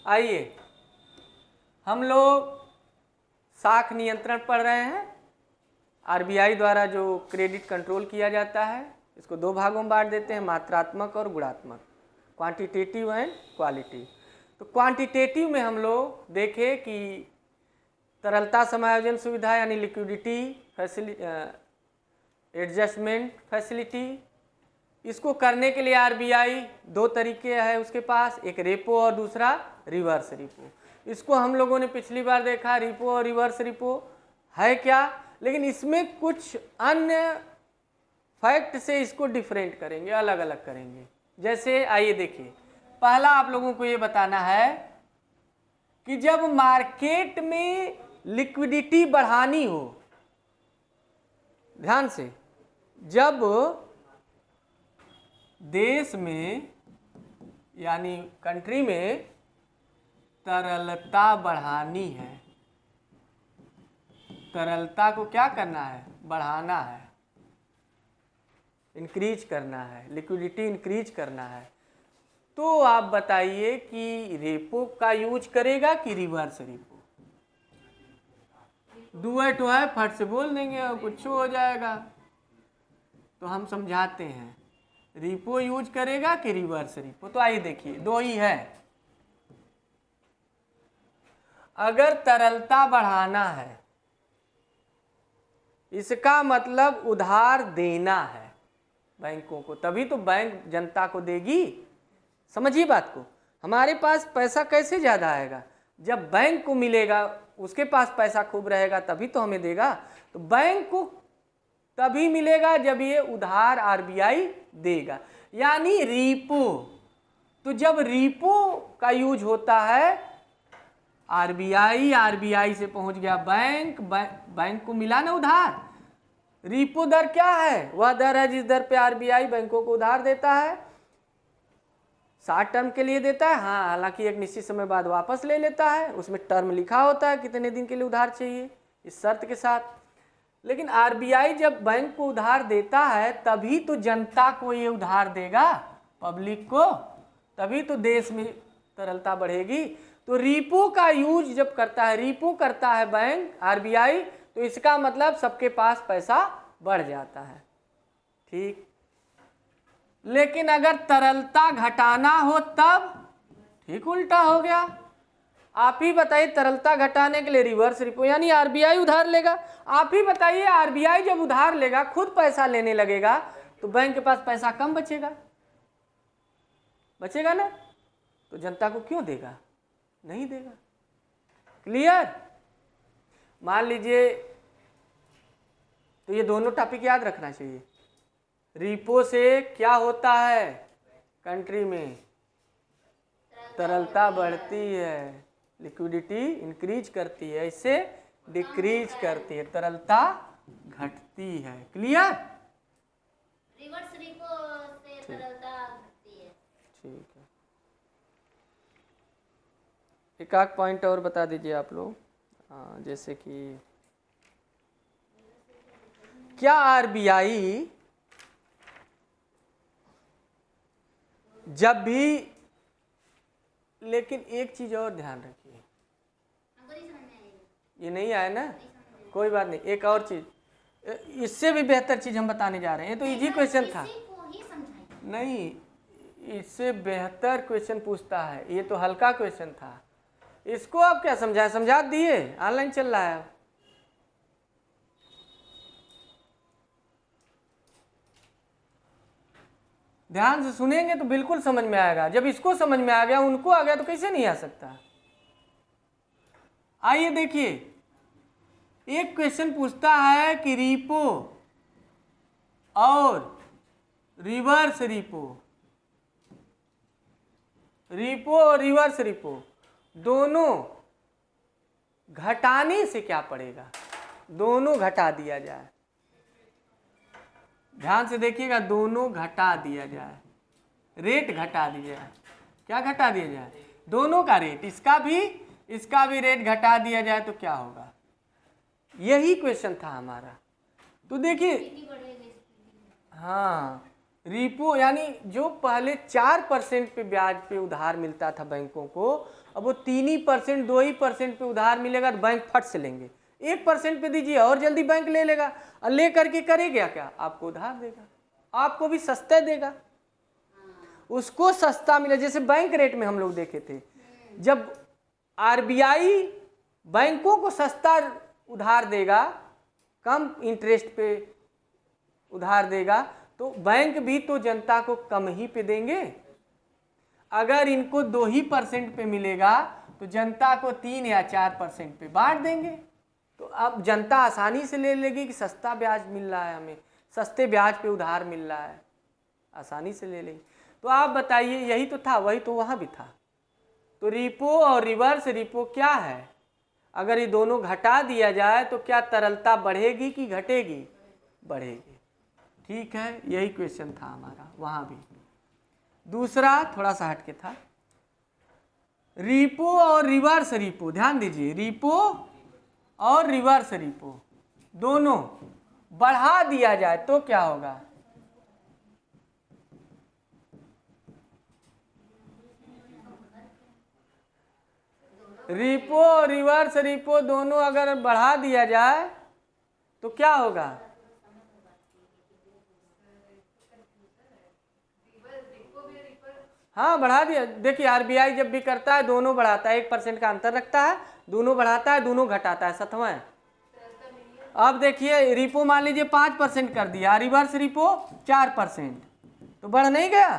आइए हम लोग साख नियंत्रण पढ़ रहे हैं। आरबीआई द्वारा जो क्रेडिट कंट्रोल किया जाता है, इसको दो भागों में बांट देते हैं, मात्रात्मक और गुणात्मक, क्वांटिटेटिव एंड क्वालिटी। तो क्वांटिटेटिव में हम लोग देखें कि तरलता समायोजन सुविधा यानी लिक्विडिटी एडजस्टमेंट फैसिलिटी, इसको करने के लिए आरबीआई दो तरीके है उसके पास, एक रेपो और दूसरा रिवर्स रिपो। इसको हम लोगों ने पिछली बार देखा, रिपो और रिवर्स रिपो है क्या, लेकिन इसमें कुछ अन्य फैक्ट से इसको डिफरेंट करेंगे, अलग अलग करेंगे। जैसे आइए देखिए, पहला आप लोगों को ये बताना है कि जब मार्केट में लिक्विडिटी बढ़ानी हो, ध्यान से, जब देश में यानी कंट्री में तरलता बढ़ानी है, तरलता को क्या करना है, बढ़ाना है, इंक्रीज करना है, लिक्विडिटी इंक्रीज करना है, तो आप बताइए कि रेपो का यूज करेगा कि रिवर्स रेपो? दुआ टू है, फट से बोल देंगे और कुछ हो जाएगा। तो हम समझाते हैं, रिपो यूज करेगा कि रिवर्स रिपो? तो आइए देखिए, दो ही है। अगर तरलता बढ़ाना है, इसका मतलब उधार देना है बैंकों को, तभी तो बैंक जनता को देगी। समझिए बात को, हमारे पास पैसा कैसे ज़्यादा आएगा? जब बैंक को मिलेगा, उसके पास पैसा खूब रहेगा, तभी तो हमें देगा। तो बैंक को तभी मिलेगा जब ये उधार आरबीआई देगा, यानी रिपो। तो जब रिपो का यूज होता है, आरबीआई से पहुंच गया बैंक, बैंक को मिला ना उधार। रिपो दर क्या है? वह दर है जिस दर पे आरबीआई बैंकों को उधार देता है, शॉर्ट टर्म के लिए देता है, हाँ, हालांकि एक निश्चित समय बाद वापस ले लेता है, उसमें टर्म लिखा होता है कितने दिन के लिए उधार चाहिए, इस शर्त के साथ। लेकिन आरबीआई जब बैंक को उधार देता है, तभी तो जनता को ये उधार देगा, पब्लिक को, तभी तो देश में तरलता बढ़ेगी। तो रिपो का यूज जब करता है, रिपो करता है बैंक आरबीआई, तो इसका मतलब सबके पास पैसा बढ़ जाता है, ठीक। लेकिन अगर तरलता घटाना हो तब ठीक उल्टा हो गया। आप ही बताइए, तरलता घटाने के लिए रिवर्स रिपो यानी आरबीआई उधार लेगा। आप ही बताइए, आरबीआई जब उधार लेगा, खुद पैसा लेने लगेगा, तो बैंक के पास पैसा कम बचेगा, बचेगा ना? तो जनता को क्यों देगा? नहीं देगा। क्लियर? मान लीजिए, तो ये दोनों टॉपिक याद रखना चाहिए। रिपो से क्या होता है? कंट्री में तरलता बढ़ती है, लिक्विडिटी इंक्रीज करती है, इससे डिक्रीज करती है, तरलता घटती है। क्लियर? रिवर्स रिपो से तरलता घटती है। ठीक है, एक आध पॉइंट और बता दीजिए आप लोग। जैसे कि क्या आरबीआई जब भी, लेकिन एक चीज और ध्यान रखिए, ये नहीं आया ना, कोई बात नहीं, एक और चीज, इससे भी बेहतर चीज हम बताने जा रहे हैं। ये तो इजी क्वेश्चन था, नहीं, इससे बेहतर क्वेश्चन पूछता है, ये तो हल्का क्वेश्चन था। इसको आप क्या समझाए, समझा दिए, ऑनलाइन चल रहा है। ध्यान से सुनेंगे तो बिल्कुल समझ में आएगा। जब इसको समझ में आ गया, उनको आ गया, तो कैसे नहीं आ सकता? आइए देखिए, एक क्वेश्चन पूछता है कि रिपो और रिवर्स रिपो, रिपो और रिवर्स रिपो दोनों घटाने से क्या पड़ेगा? दोनों घटा दिया जाए, ध्यान से देखिएगा, दोनों घटा दिया जाए, रेट घटा दिया जाए। क्या घटा दिया जाए? दोनों का रेट, इसका भी रेट घटा दिया जाए तो क्या होगा? यही क्वेश्चन था हमारा। तो देखिए, हाँ, रिपो यानी जो पहले 4% पे ब्याज पे उधार मिलता था बैंकों को, अब वो 3% 2% पे उधार मिलेगा तो बैंक फट से लेंगे। 1% पे दीजिए और जल्दी बैंक ले लेगा, और ले करके करेगा क्या, आपको उधार देगा, आपको भी सस्ता देगा, उसको सस्ता मिले। जैसे बैंक रेट में हम लोग देखे थे, जब आरबीआई बैंकों को सस्ता उधार देगा, कम इंटरेस्ट पे उधार देगा, तो बैंक भी तो जनता को कम ही पे देंगे। अगर इनको 2% पे मिलेगा तो जनता को 3 या 4% पे बांट देंगे, तो अब जनता आसानी से ले लेगी कि सस्ता ब्याज मिल रहा है, हमें सस्ते ब्याज पे उधार मिल रहा है, आसानी से ले लेगी। तो आप बताइए, यही तो था, वही तो वहाँ भी था। तो रिपो और रिवर्स रिपो क्या है? अगर ये दोनों घटा दिया जाए तो क्या तरलता बढ़ेगी कि घटेगी? बढ़ेगी। ठीक है, यही क्वेश्चन था हमारा वहाँ भी। दूसरा थोड़ा सा हटके था, रिपो और रिवर्स रिपो। ध्यान दीजिए, रिपो और रिवर्स रिपो दोनों बढ़ा दिया जाए तो क्या होगा? रिपो और रिवर्स रिपो दोनों अगर बढ़ा दिया जाए तो क्या होगा? हाँ, बढ़ा दिया। देखिए, आरबीआई जब भी करता है दोनों बढ़ाता है, 1% का अंतर रखता है, दोनों बढ़ाता है, दोनों घटाता है, सतवां है। अब देखिए, रिपो मान लीजिए 5% कर दिया, रिवर्स रिपो 4%, तो बढ़ नहीं गया?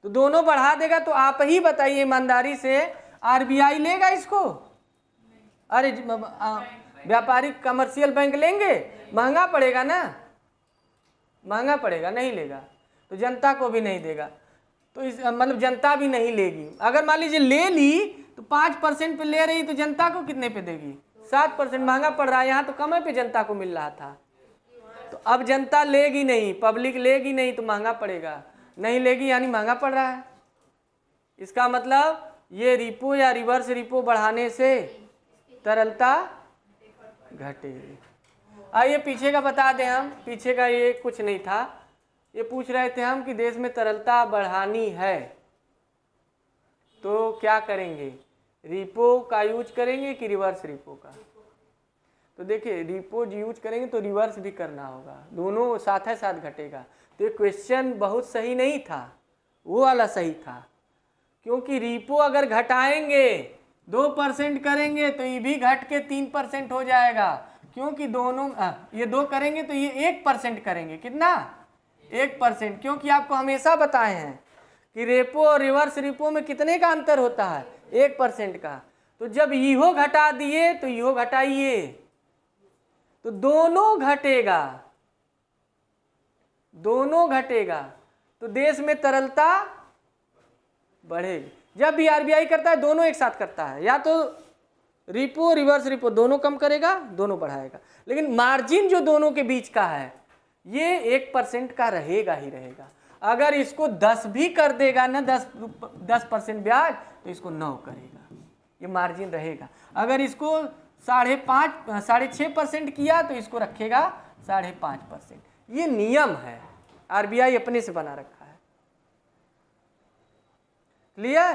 तो दोनों बढ़ा देगा तो आप ही बताइए ईमानदारी से, आरबीआई लेगा इसको? अरे व्यापारिक कमर्शियल बैंक लेंगे? महंगा पड़ेगा ना, महंगा पड़ेगा, नहीं लेगा। तो जनता को भी नहीं देगा, तो इस मतलब जनता भी नहीं लेगी। अगर मान लीजिए ले ली तो 5% पे ले रही, तो जनता को कितने पे देगी? 7%। महंगा पड़ रहा है, यहाँ तो कम पे जनता को मिल रहा था। तो अब जनता लेगी नहीं, पब्लिक लेगी नहीं, तो महंगा पड़ेगा, नहीं लेगी यानी महंगा पड़ रहा है। इसका मतलब ये रिपो या रिवर्स रिपो बढ़ाने से तरलता घटेगी। आइए पीछे का बता दें हम, पीछे का ये कुछ नहीं था, ये पूछ रहे थे हम कि देश में तरलता बढ़ानी है तो क्या करेंगे, रिपो का यूज करेंगे कि रिवर्स रिपो का? तो देखिए, रिपो यूज करेंगे तो रिवर्स भी करना होगा, दोनों साथ ही साथ घटेगा। तो ये क्वेश्चन बहुत सही नहीं था, वो वाला सही था, क्योंकि रिपो अगर घटाएंगे 2% करेंगे तो ये भी घट के 3% हो जाएगा, क्योंकि दोनों ये 2 करेंगे तो ये 1% करेंगे। कितना? 1%। क्योंकि आपको हमेशा बताए हैं कि रेपो और रिवर्स रिपो में कितने का अंतर होता है? 1% का। तो जब इहो घटा दिए तो इहो घटाइए, तो दोनों घटेगा, दोनों घटेगा, तो देश में तरलता बढ़ेगी। जब भी आरबीआई करता है दोनों एक साथ करता है, या तो रिपो रिवर्स रिपो दोनों कम करेगा, दोनों बढ़ाएगा, लेकिन मार्जिन जो दोनों के बीच का है ये 1% का रहेगा ही रहेगा। अगर इसको 10 भी कर देगा ना, 10% ब्याज, तो इसको 9 करेगा, ये मार्जिन रहेगा। अगर इसको 6.5% किया तो इसको रखेगा 5.5%। ये नियम है, आरबीआई अपने से बना रखा है। क्लियर?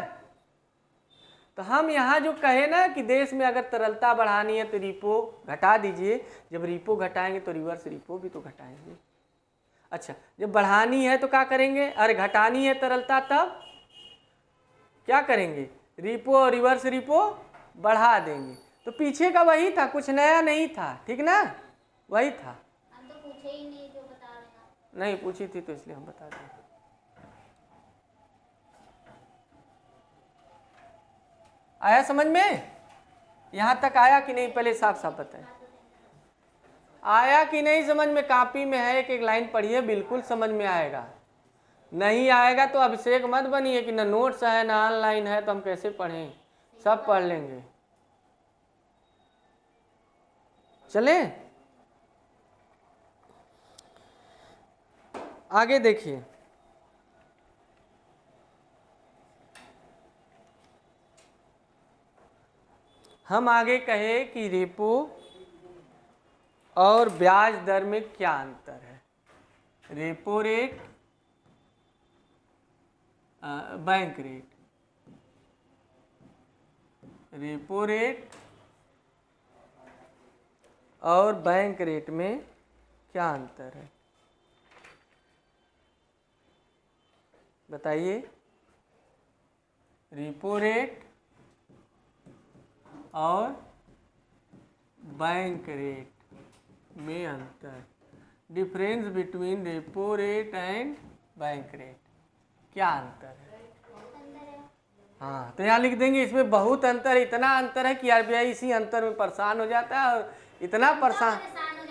तो हम यहाँ जो कहे ना कि देश में अगर तरलता बढ़ानी है तो रिपो घटा दीजिए, जब रिपो घटाएंगे तो रिवर्स रिपो भी तो घटाएंगे। अच्छा, जब बढ़ानी है तो क्या करेंगे? अरे घटानी है तरलता, तब क्या करेंगे? रिपो और रिवर्स रिपो बढ़ा देंगे। तो पीछे का वही था, कुछ नया नहीं था, ठीक ना? वही था। हम तो पूछे ही नहीं जो बता रहे हैं आप। नहीं पूछी थी तो इसलिए हम बता दें। आया समझ में? यहाँ तक आया कि नहीं? पहले साफ साफ बताएं, आया कि नहीं समझ में? कॉपी में है, एक एक लाइन पढ़िए, बिल्कुल समझ में आएगा। नहीं आएगा तो अभिषेक मत बनिए कि ना नोट्स है ना ऑनलाइन है तो हम कैसे पढ़ें, सब पढ़ लेंगे। चले आगे देखिए, हम आगे कहे कि रेपो और ब्याज दर में क्या अंतर है। Repo rate bank rate, repo rate और बैंक रेट में क्या अंतर है बताइए। रेपो रेट और बैंक रेट में अंतर, difference between repo rate and bank rate, क्या अंतर है? हाँ, तो यहाँ लिख देंगे इसमें बहुत अंतर, इतना अंतर है कि आरबीआई इसी अंतर में परेशान हो जाता है, और इतना परेशान,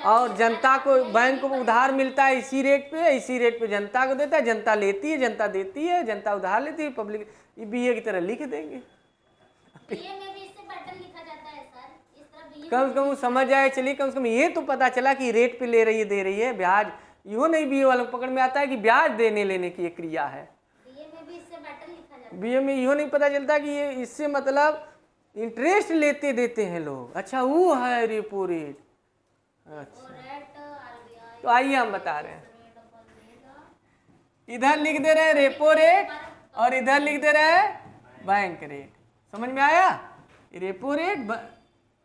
और जनता को, बैंक को उधार मिलता है इसी रेट पे जनता को देता है, जनता लेती है, जनता देती है, जनता उधार लेती है, पब्लिक, बीए की तरह लिख देंगे। बीए में भी इससे पैटर्न लिखा जाता है सर, इस तरह बीए कम से कम समझ आए, चलिए कम से कम ये तो पता चला कि रेट पे ले रही है, दे रही है ब्याज, यो नहीं बीए वालों को पकड़ में आता है कि ब्याज देने लेने की एक क्रिया है। बीए में भी इससे पैटर्न लिखा जाता है। बीए में यो नहीं पता चलता कि ये इससे मतलब इंटरेस्ट लेते देते हैं लोग, अच्छा वो है रेपो रेट। अच्छा, रेट आरबीआई तो आइए हम बता रहे हैं, इधर लिख दे रहे हैं रेपो रेट और इधर लिख दे रहे हैं बैंक रेट, समझ में आया? रेपो रेट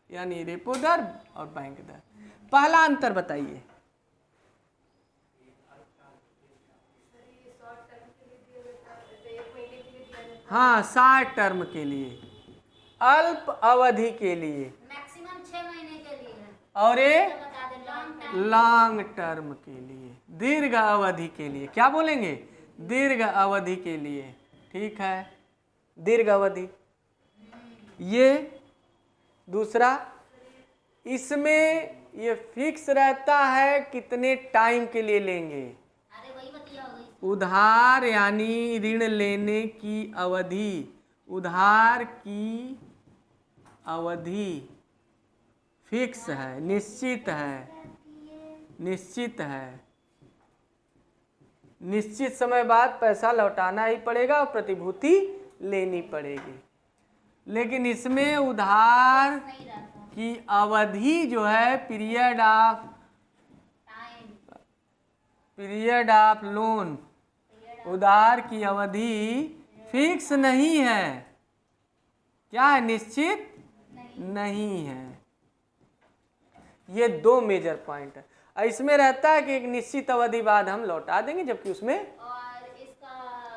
यानी रेपो दर और बैंक दर। पहला अंतर बताइए। हाँ, 60 टर्म के लिए, अल्प अवधि के लिए, मैक्सिमम 6 महीने के लिए है, और एक बता दें लॉन्ग टाइम। लॉन्ग टर्म के लिए, दीर्घ अवधि के लिए, क्या बोलेंगे? दीर्घ अवधि के लिए, ठीक है, दीर्घ अवधि। ये दूसरा, इसमें ये फिक्स रहता है कितने टाइम के लिए लेंगे, अरे वही बतिया हो गई। उधार यानी ऋण लेने की अवधि, उधार की अवधि फिक्स है, निश्चित है, निश्चित है, निश्चित समय बाद पैसा लौटाना ही पड़ेगा और प्रतिभूति लेनी पड़ेगी। लेकिन इसमें उधार नहीं रहता की अवधि जो है, पीरियड ऑफ लोन, उधार की अवधि फिक्स नहीं है, क्या है? निश्चित नहीं है। ये दो मेजर पॉइंट है। इसमें रहता है कि एक निश्चित अवधि बाद हम लौटा देंगे, जबकि उसमें और इसका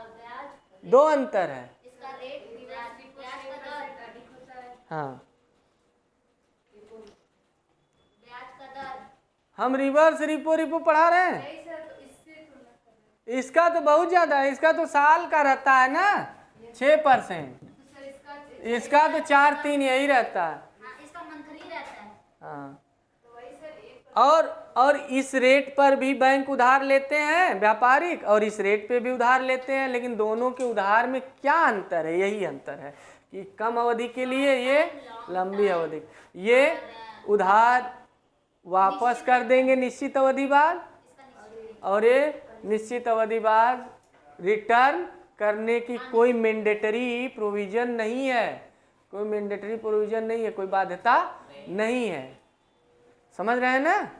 ब्याज, दो अंतर है। इसका रेट, ब्याज का दर अधिक होता है, हाँ, ब्याज का दर। हम रिवर्स रिपो पढ़ा रहे हैं, इसका तो बहुत ज्यादा है, इसका तो साल का रहता है ना 6%, इसका तो 4-3 यही रहता है। हाँ, इसका मंथली रहता है। हाँ, और इस रेट पर भी बैंक उधार लेते हैं व्यापारिक, और इस रेट पे भी उधार लेते हैं, लेकिन दोनों के उधार में क्या अंतर है? यही अंतर है कि कम अवधि के लिए ये लंबी अवधि, ये उधार वापस कर देंगे निश्चित अवधि बाद, और ये निश्चित अवधि बाद रिटर्न करने की कोई मैंडेटरी प्रोविजन नहीं है, कोई मैंडेटरी प्रोविजन नहीं है, कोई बाध्यता नहीं है। समझ रहे हैं ना?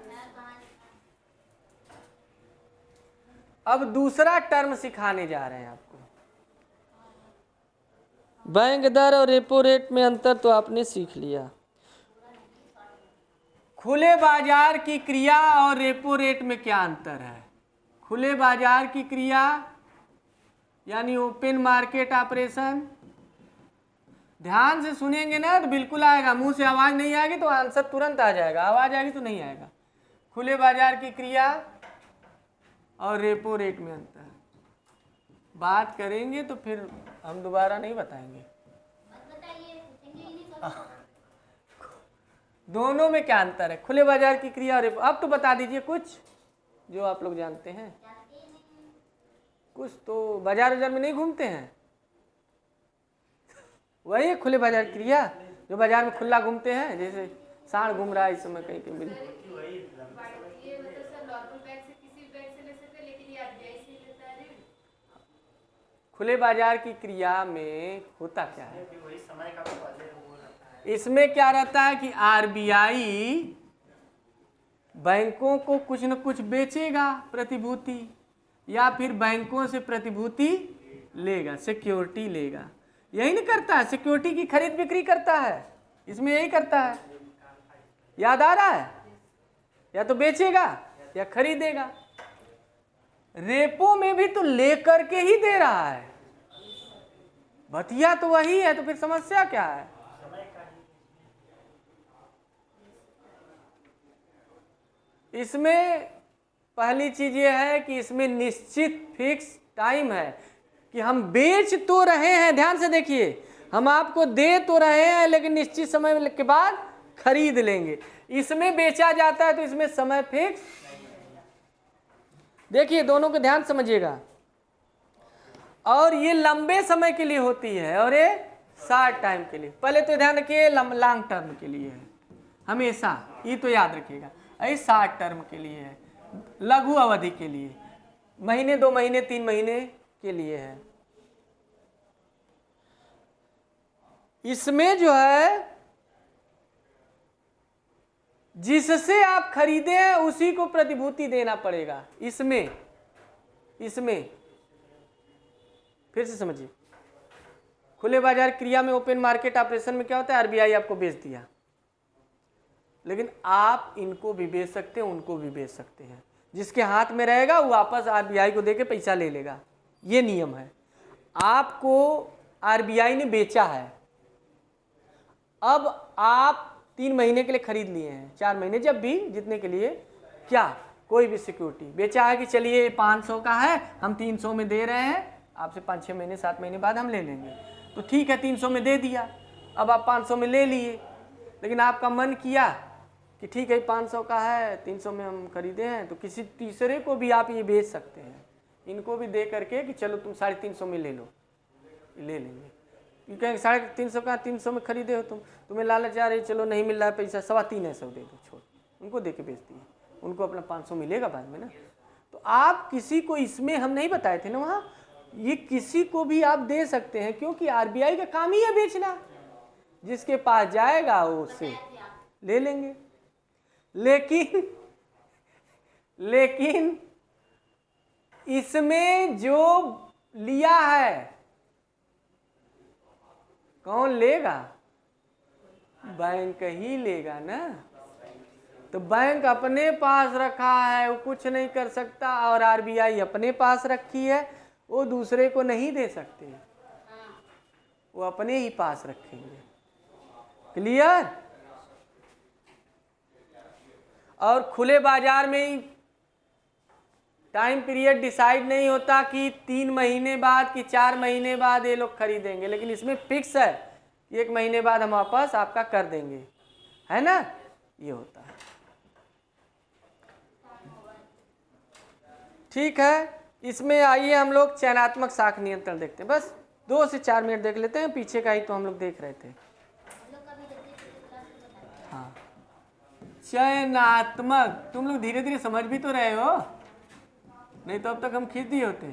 अब दूसरा टर्म सिखाने जा रहे हैं आपको। बैंक दर और रेपो रेट में अंतर तो आपने सीख लिया। खुले बाजार की क्रिया और रेपो रेट में क्या अंतर है? खुले बाजार की क्रिया यानी ओपन मार्केट ऑपरेशन, ध्यान से सुनेंगे ना तो बिल्कुल आएगा, मुंह से आवाज नहीं आएगी तो आंसर तुरंत आ जाएगा, आवाज आएगी तो नहीं आएगा। खुले बाजार की क्रिया और रेपो रेट में अंतर बात करेंगे तो फिर हम दोबारा नहीं बताएंगे। बताइए, पूछेंगे ही नहीं कभी। दोनों में क्या अंतर है, खुले बाजार की क्रिया और रेपो? अब तो बता दीजिए कुछ जो आप लोग जानते हैं। जानते ही नहीं। कुछ तो बाजार में नहीं घूमते हैं, वही है खुले बाजार क्रिया, जो बाजार में खुला घूमते हैं, जैसे सांड घूम रहा है इस समय कहीं पे मिले। खुले बाजार की क्रिया में होता क्या है? इसमें क्या रहता है कि आरबीआई बैंकों को कुछ न कुछ बेचेगा प्रतिभूति, या फिर बैंकों से प्रतिभूति लेगा, सिक्योरिटी लेगा। यही नहीं करता है, सिक्योरिटी की खरीद बिक्री करता है, इसमें यही करता है। याद आ रहा है? या तो बेचेगा या खरीदेगा। रेपो में भी तो लेकर के ही दे रहा है, भतिया तो वही है, तो फिर समस्या क्या है? इसमें पहली चीज ये है कि इसमें निश्चित फिक्स टाइम है कि हम बेच तो रहे हैं, ध्यान से देखिए, हम आपको दे तो रहे हैं लेकिन निश्चित समय के बाद खरीद लेंगे। इसमें बेचा जाता है तो इसमें समय फिक्स। देखिए दोनों को ध्यान समझिएगा। और ये लंबे समय के लिए होती है और ये शॉर्ट टाइम के लिए। पहले तो ध्यान रखिए लॉन्ग टर्म के लिए है हमेशा, ये तो याद रखिएगा। ये शॉर्ट टर्म के लिए है, लघु अवधि के लिए, महीने 2 महीने 3 महीने के लिए है। इसमें जो है जिससे आप खरीदे हैं उसी को प्रतिभूति देना पड़ेगा। इसमें फिर से समझिए, खुले बाजार क्रिया में, ओपन मार्केट ऑपरेशन में क्या होता है? आरबीआई आपको बेच दिया, लेकिन आप इनको भी बेच सकते हैं, उनको भी बेच सकते हैं। जिसके हाथ में रहेगा वो वापस आरबीआई को देके पैसा ले लेगा, ये नियम है। आपको आरबीआई ने बेचा है, अब आप 3 महीने के लिए खरीद लिए हैं, 4 महीने, जब भी जितने के लिए, क्या कोई भी सिक्योरिटी बेचा है कि चलिए 500 का है, हम 300 में दे रहे हैं, आपसे 5-6 महीने 7 महीने बाद हम ले लेंगे, तो ठीक है 300 में दे दिया। अब आप 500 में ले लिए, लेकिन आपका मन किया कि ठीक है 500 का है, 300 में हम खरीदे हैं, तो किसी तीसरे को भी आप ये बेच सकते हैं, इनको भी दे करके कि चलो तुम 350 में ले लो, ले लेंगे। कहेंगे 350 का 300 में खरीदे हो तुम, तुम्हें लालच आ रही, चलो नहीं मिल रहा है पैसा, 325 दे दो, छोड़, उनको दे के बेच दिए, उनको अपना 500 मिलेगा बाद में ना। तो आप किसी को, इसमें हम नहीं बताए थे ना वहाँ, ये किसी को भी आप दे सकते हैं, क्योंकि आरबीआई का काम ही है बेचना, जिसके पास जाएगा वो उससे ले लेंगे। लेकिन इसमें जो लिया है कौन लेगा? बैंक ही लेगा ना। तो बैंक अपने पास रखा है, वो कुछ नहीं कर सकता, और आरबीआई अपने पास रखी है, वो दूसरे को नहीं दे सकते, वो अपने ही पास रखेंगे। क्लियर? और खुले बाजार में ही टाइम पीरियड डिसाइड नहीं होता कि 3 महीने बाद कि 4 महीने बाद ये लोग खरीदेंगे, लेकिन इसमें फिक्स है कि 1 महीने बाद हम वापस आपका कर देंगे, है ना, ये होता है। ठीक है, इसमें आइए हम लोग चयनात्मक साख नियंत्रण देखते हैं। बस 2 से 4 मिनट देख लेते हैं, पीछे का ही तो हम लोग देख रहे थे। हाँ, चयनात्मक, तुम लोग धीरे धीरे समझ भी तो रहे हो, नहीं तो अब तक हम खींच दिए होते।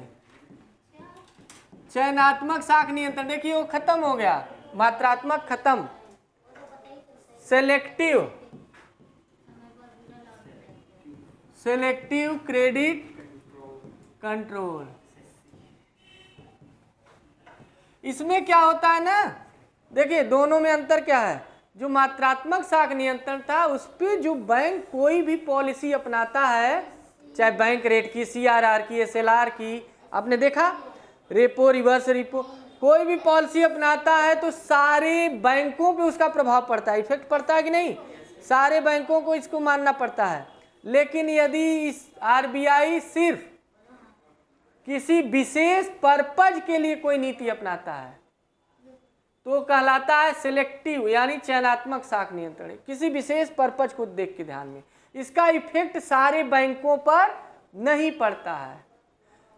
चयनात्मक साख नियंत्रण, देखिए वो खत्म हो गया, मात्रात्मक खत्म, सेलेक्टिव क्रेडिट कंट्रोल। इसमें क्या होता है ना, देखिए दोनों में अंतर क्या है। जो मात्रात्मक साख नियंत्रण था उस पर जो बैंक कोई भी पॉलिसी अपनाता है, चाहे बैंक रेट की, सीआरआर की, एसएलआर की, आपने देखा, रेपो, रिवर्स रेपो, कोई भी पॉलिसी अपनाता है तो सारे बैंकों पे उसका प्रभाव पड़ता है, इफेक्ट पड़ता है कि नहीं, सारे बैंकों को इसको मानना पड़ता है। लेकिन यदि इस आरबीआई सिर्फ किसी विशेष पर्पज के लिए कोई नीति अपनाता है तो कहलाता है सिलेक्टिव, यानी चयनात्मक साख नियंत्रण, किसी विशेष पर्पज को देख के ध्यान में, इसका इफेक्ट सारे बैंकों पर नहीं पड़ता है,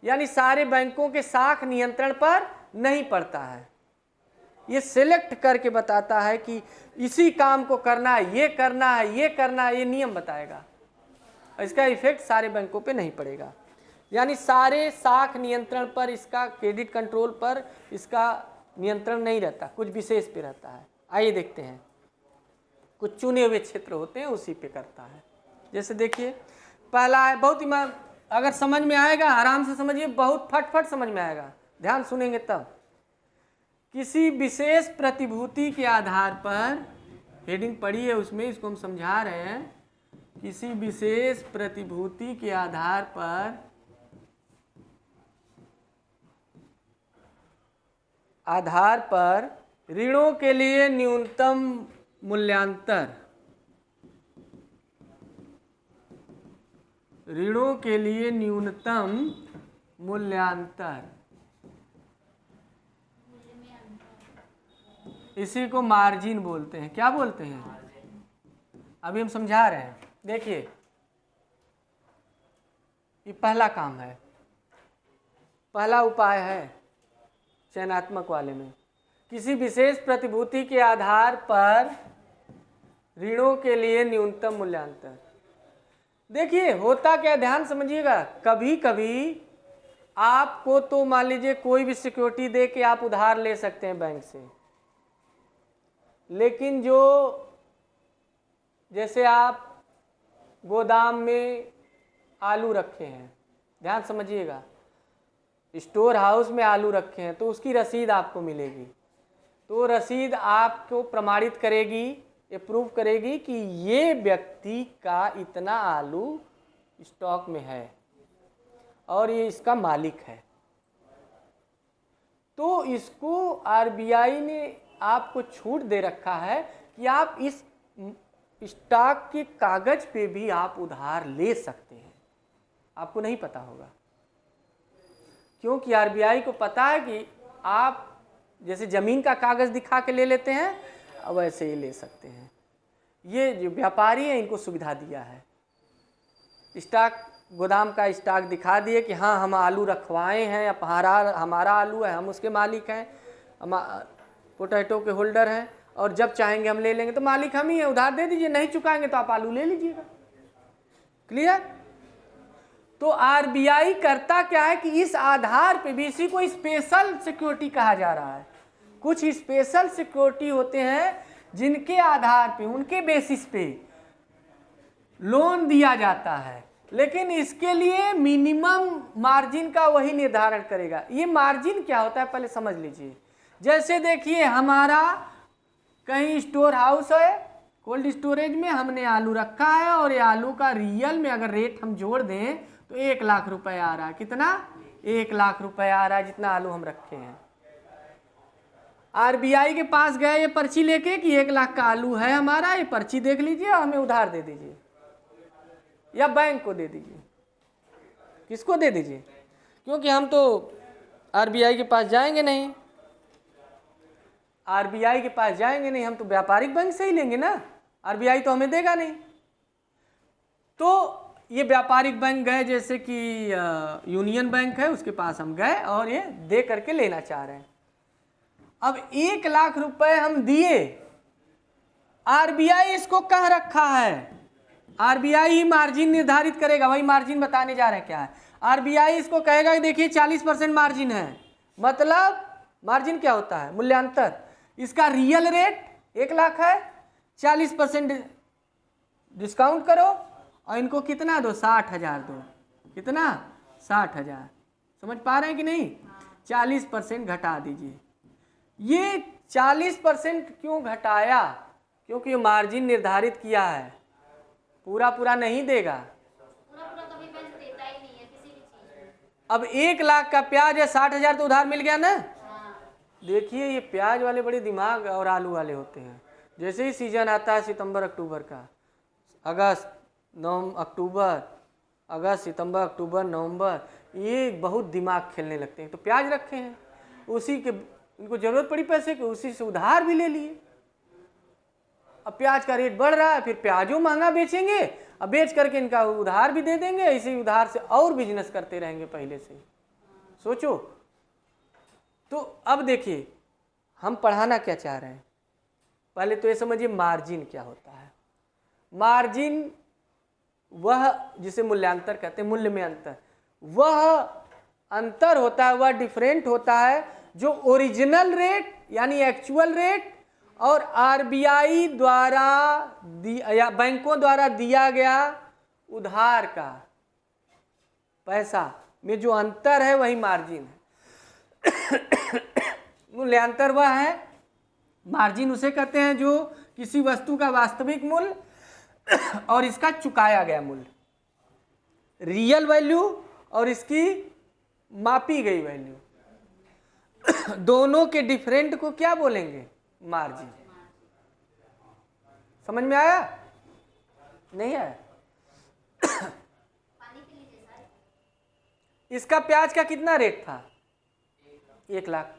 यानी सारे बैंकों के साख नियंत्रण पर नहीं पड़ता है। ये सिलेक्ट करके बताता है कि इसी काम को करना है, ये करना है, ये करना है, ये नियम बताएगा, इसका इफेक्ट सारे बैंकों पे नहीं पड़ेगा, यानी सारे साख नियंत्रण पर, इसका क्रेडिट कंट्रोल पर इसका नियंत्रण नहीं रहता, कुछ विशेष पे रहता है। आइए देखते हैं, कुछ चुने हुए क्षेत्र होते हैं उसी पे करता है। जैसे देखिए पहला है, बहुत ही अगर समझ में आएगा आराम से समझिए, बहुत फट समझ में आएगा, ध्यान सुनेंगे तब। किसी विशेष प्रतिभूति के आधार पर, हेडिंग पढ़ी है उसमें, इसको हम समझा रहे हैं। किसी विशेष प्रतिभूति के आधार पर ऋणों के लिए न्यूनतम मूल्यांतर, ऋणों के लिए न्यूनतम मूल्यांतर, इसी को मार्जिन बोलते हैं। क्या बोलते हैं? अभी हम समझा रहे हैं। देखिए, ये पहला काम है, पहला उपाय है चयनात्मक वाले में। किसी विशेष प्रतिभूति के आधार पर ऋणों के लिए न्यूनतम मूल्यांतर। देखिए होता क्या, ध्यान समझिएगा। कभी कभी आपको तो मान लीजिए कोई भी सिक्योरिटी दे के आप उधार ले सकते हैं बैंक से, लेकिन जो जैसे आप गोदाम में आलू रखे हैं, ध्यान समझिएगा, स्टोर हाउस में आलू रखे हैं, तो उसकी रसीद आपको मिलेगी। तो रसीद आपको प्रमाणित करेगी, ये प्रूव करेगी कि ये व्यक्ति का इतना आलू स्टॉक में है और ये इसका मालिक है। तो इसको आरबीआई ने आपको छूट दे रखा है कि आप इस स्टॉक के कागज पे भी आप उधार ले सकते हैं। आपको नहीं पता होगा, क्योंकि आरबीआई को पता है कि आप जैसे ज़मीन का कागज़ दिखा के ले लेते हैं, वैसे ही ले सकते हैं। ये जो व्यापारी हैं इनको सुविधा दिया है। स्टॉक, गोदाम का स्टॉक दिखा दिए कि हाँ हम आलू रखवाए हैं, अब हमारा आलू है, हम उसके मालिक हैं, हम पोटैटो के होल्डर हैं, और जब चाहेंगे हम ले लेंगे। तो मालिक हम ही हैं, उधार दे दीजिए, नहीं चुकाएंगे तो आप आलू ले लीजिएगा। क्लियर? तो आरबीआई करता क्या है कि इस आधार पे भी, इसी को स्पेशल सिक्योरिटी कहा जा रहा है। कुछ स्पेशल सिक्योरिटी होते हैं जिनके आधार पे, उनके बेसिस पे लोन दिया जाता है, लेकिन इसके लिए मिनिमम मार्जिन का वही निर्धारण करेगा। ये मार्जिन क्या होता है पहले समझ लीजिए। जैसे देखिए, हमारा कहीं स्टोर हाउस है, कोल्ड स्टोरेज में हमने आलू रखा है, और ये आलू का रियल में अगर रेट हम जोड़ दें तो 1 लाख रुपए आ रहा है। कितना? 1 लाख रुपए आ रहा है, जितना आलू हम रखे हैं। आरबीआई के पास गए ये पर्ची लेके कि 1 लाख का आलू है हमारा, ये पर्ची देख लीजिए और हमें उधार दे दीजिए, या बैंक को दे दीजिए। किसको दे दीजिए? क्योंकि हम तो आरबीआई के पास जाएंगे नहीं, आरबीआई के पास जाएंगे नहीं, हम तो व्यापारिक बैंक से ही लेंगे ना, आरबीआई तो हमें देगा नहीं। तो ये व्यापारिक बैंक गए, जैसे कि यूनियन बैंक है, उसके पास हम गए और ये दे करके लेना चाह रहे हैं। अब 1 लाख रुपए हम दिए, आरबीआई इसको कह रखा है, आरबीआई ही मार्जिन निर्धारित करेगा। वही मार्जिन बताने जा रहे हैं क्या है। आरबीआई इसको कहेगा कि देखिए 40% मार्जिन है। मतलब मार्जिन क्या होता है? मूल्यांतर। इसका रियल रेट 1 लाख है, 40% डिस्काउंट करो और इनको कितना दो? 60,000 दो। कितना? 60,000। समझ पा रहे हैं कि नहीं? 40% घटा दीजिए। ये 40% क्यों घटाया? क्योंकि मार्जिन निर्धारित किया है, पूरा नहीं देगा। पूरा कभी बैंक देता ही नहीं है किसी भी चीज में। अब 1 लाख का प्याज है, 60,000 तो उधार मिल गया ना। हाँ। देखिए ये प्याज वाले बड़े दिमाग और आलू वाले होते हैं। जैसे ही सीजन आता है सितंबर अक्टूबर का, अगस्त सितंबर अक्टूबर नवंबर, ये बहुत दिमाग खेलने लगते हैं। तो प्याज रखे हैं, उसी के इनको जरूरत पड़ी पैसे की, उसी से उधार भी ले लिए। अब प्याज का रेट बढ़ रहा है, फिर प्याजों महंगा बेचेंगे, अब बेच करके इनका उधार भी दे देंगे, इसी उधार से और बिजनेस करते रहेंगे पहले से। सोचो। तो अब देखिए हम पढ़ाना क्या चाह रहे हैं। पहले तो ये समझिए मार्जिन क्या होता है। मार्जिन वह जिसे मूल्यांतर कहते हैं, मूल्य में अंतर, वह अंतर होता है, वह डिफरेंट होता है जो ओरिजिनल रेट यानी एक्चुअल रेट और आरबीआई द्वारा या बैंकों द्वारा दिया गया उधार का पैसा में जो अंतर है वही मार्जिन मूल्यांतर वह है, मार्जिन उसे कहते हैं जो किसी वस्तु का वास्तविक मूल्य और इसका चुकाया गया मूल्य, रियल वैल्यू और इसकी मापी गई वैल्यू, दोनों के डिफरेंट को क्या बोलेंगे? मार्जिन। समझ में आया? नहीं आया? इसका प्याज का कितना रेट था? 1 लाख।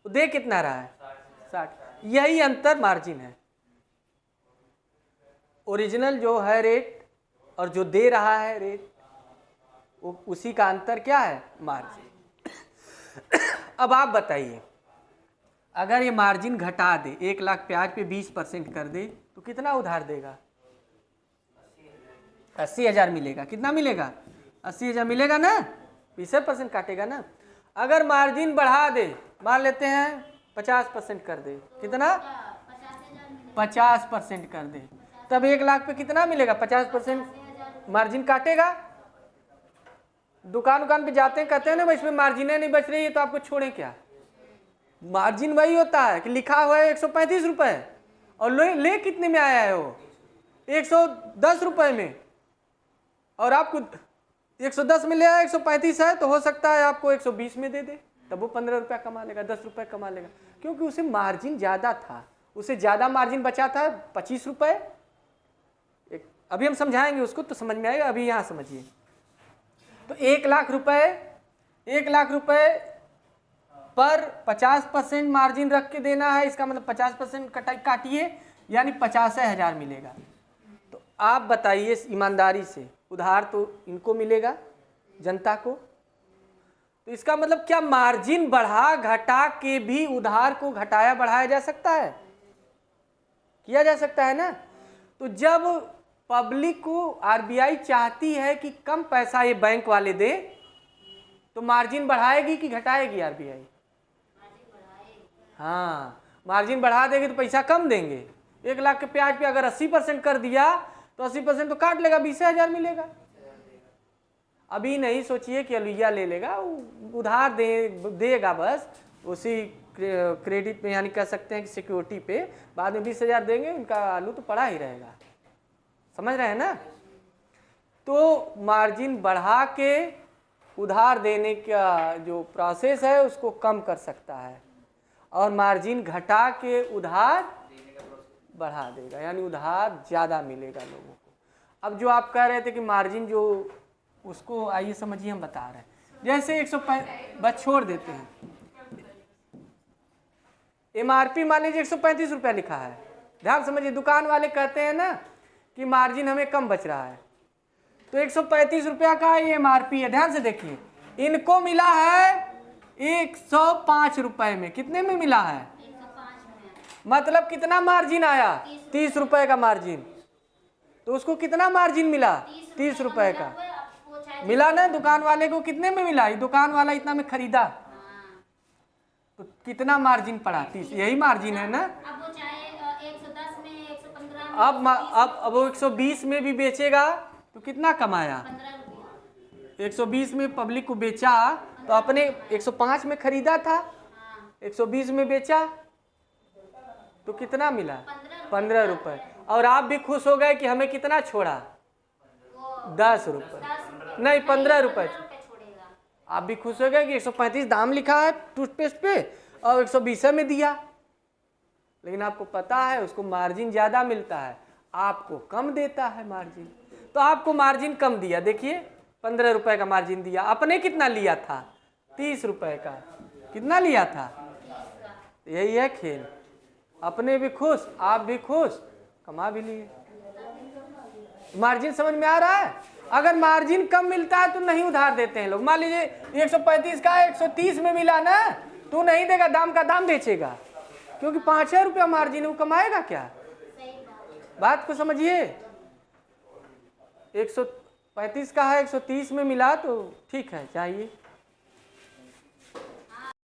दे कितना रहा है? 60। यही अंतर मार्जिन है। ओरिजिनल जो है रेट और जो दे रहा है रेट, वो उसी का अंतर क्या है? मार्जिन। अब आप बताइए, अगर ये मार्जिन घटा दे, 1 लाख प्याज पे 20% कर दे तो कितना उधार देगा? 80,000 मिलेगा। कितना मिलेगा? 80,000 मिलेगा ना, 20% काटेगा ना। अगर मार्जिन बढ़ा दे, मान लेते हैं 50% कर दे, कितना? 50% कर दे, तब 1 लाख पे कितना मिलेगा? 50% मार्जिन काटेगा। दुकान पे जाते हैं, कहते हैं ना इसमें मार्जिन नहीं बच रही है, तो आपको छोड़े क्या? मार्जिन वही होता है कि लिखा हुआ है 135 रुपए और ले कितने में आया है? वो 110 रुपए में, और आपको 110 में ले आया, 135 है, तो हो सकता है आपको 120 में दे दे, तब वो 15 रुपया कमा लेगा, 10 रुपये कमा लेगा, क्योंकि उसे मार्जिन ज़्यादा था, उसे ज़्यादा मार्जिन बचा था 25 रुपये। अभी हम समझाएंगे उसको तो समझ में आएगा, अभी यहाँ समझिए। तो 1 लाख रुपए पर 50% मार्जिन रख के देना है, इसका मतलब 50% काटिए, यानी 50,000 मिलेगा। तो आप बताइए ईमानदारी से, उधार तो इनको मिलेगा, जनता को, तो इसका मतलब क्या मार्जिन बढ़ा घटा के भी उधार को घटाया बढ़ाया जा सकता है? किया जा सकता है ना। तो जब पब्लिक को आरबीआई चाहती है कि कम पैसा ये बैंक वाले दे, तो मार्जिन बढ़ाएगी कि घटाएगी आरबीआई? हाँ, मार्जिन बढ़ा देगी तो पैसा कम देंगे। 1 लाख के प्याज पे अगर 80% कर दिया तो 80% तो काट लेगा, 20,000 मिलेगा। अभी नहीं सोचिए कि अलुइया ले लेगा, उधार देगा बस, उसी क्रेडिट पे, यानी कह सकते हैं कि सिक्योरिटी पे, बाद में 20,000 देंगे, उनका आलू तो पड़ा ही रहेगा। समझ रहे हैं ना। तो मार्जिन बढ़ा के उधार देने का जो प्रोसेस है उसको कम कर सकता है, और मार्जिन घटा के उधार बढ़ा देगा, यानी उधार ज़्यादा मिलेगा लोगों को। अब जो आप कह रहे थे कि मार्जिन जो, उसको आइए समझिए, हम बता रहे हैं। जैसे 105 बस छोड़ देते हैं, एमआरपी मान लीजिए 135 रुपया लिखा है। ध्यान समझिए, दुकान वाले कहते हैं ना कि मार्जिन हमें कम बच रहा है, तो 135 रुपया का ये एमआरपी है। ध्यान से देखिए, इनको मिला है 105 रुपए में। कितने में मिला है? 105 में। मतलब कितना मार्जिन आया? 30 रुपए का मार्जिन। तो उसको कितना मार्जिन मिला? 30 रुपए का मिला ना। दुकान वाले को कितने में मिला? दुकान वाला इतना में खरीदा, तो कितना मार्जिन पड़ा? 30। यही मार्जिन है ना। अब वो चाहे 110 में, 115 में, अब वो 120 में भी बेचेगा तो कितना कमाया? 15 रुपया। 120 में पब्लिक को बेचा तो अपने 105 में खरीदा था, 120 में बेचा तो कितना मिला? 15 रुपए। और आप भी खुश हो गए कि हमें कितना छोड़ा? 10 रुपए, नहीं 15 रुपए। छोड़ेगा। आप भी खुश हो गए कि 135 दाम लिखा है टूथपेस्ट पे और 120 में दिया, लेकिन आपको पता है उसको मार्जिन ज़्यादा मिलता है, आपको कम देता है मार्जिन। तो आपको मार्जिन कम दिया, देखिए 15 रुपए का मार्जिन दिया, अपने कितना लिया था? 30 रुपए का। कितना लिया था? यही है खेल, अपने भी खुश, आप भी खुश, कमा भी लिए। मार्जिन समझ में आ रहा है? अगर मार्जिन कम मिलता है तो नहीं उधार देते हैं लोग। मान लीजिए 135 का 130 में मिला ना, तो नहीं देगा, दाम का दाम बेचेगा, क्योंकि 5 रुपया मार्जिन, वो कमाएगा क्या? बात को समझिए। 135 का है, 130 में मिला तो ठीक है, चाहिए।